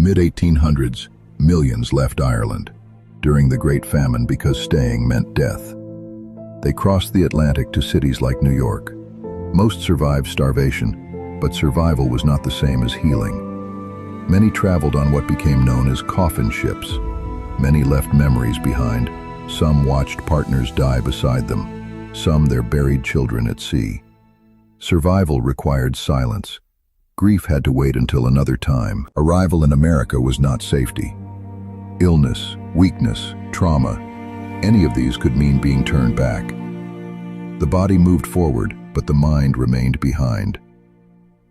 mid-1800s, millions left Ireland during the Great Famine because staying meant death. They crossed the Atlantic to cities like New York. Most survived starvation, but survival was not the same as healing. Many traveled on what became known as coffin ships. Many left memories behind. Some watched partners die beside them. Some their buried children at sea. Survival required silence. Grief had to wait until another time. Arrival in America was not safety. Illness, weakness, trauma, any of these could mean being turned back. The body moved forward, but the mind remained behind.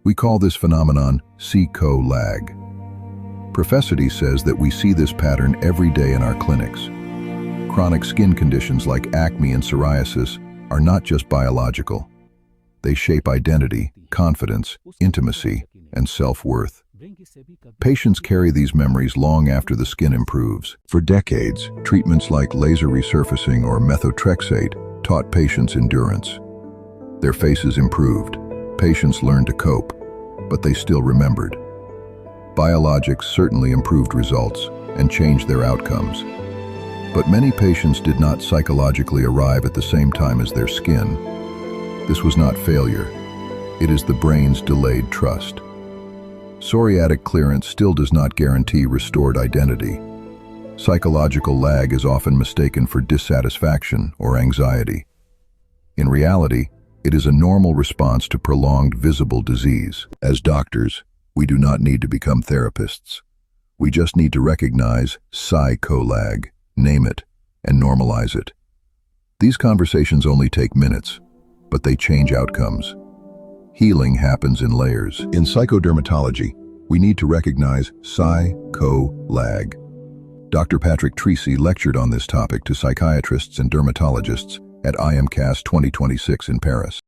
We call this phenomenon Psycholag. Professor says that we see this pattern every day in our clinics. Chronic skin conditions like acne and psoriasis are not just biological. They shape identity, confidence, intimacy, and self-worth. Patients carry these memories long after the skin improves. For decades, treatments like laser resurfacing or methotrexate taught patients endurance. Their faces improved. Patients learned to cope, but they still remembered. Biologics certainly improved results and changed their outcomes. But many patients did not psychologically arrive at the same time as their skin. This was not failure. It is the brain's delayed trust. Psoriatic clearance still does not guarantee restored identity. Psychological lag is often mistaken for dissatisfaction or anxiety. In reality, it is a normal response to prolonged visible disease. As doctors, we do not need to become therapists. We just need to recognize psycholag, name it, and normalize it. These conversations only take minutes, but they change outcomes. Healing happens in layers. In psychodermatology, we need to recognize psycholag. Dr. Patrick Treacy lectured on this topic to psychiatrists and dermatologists at IMCAS 2026 in Paris.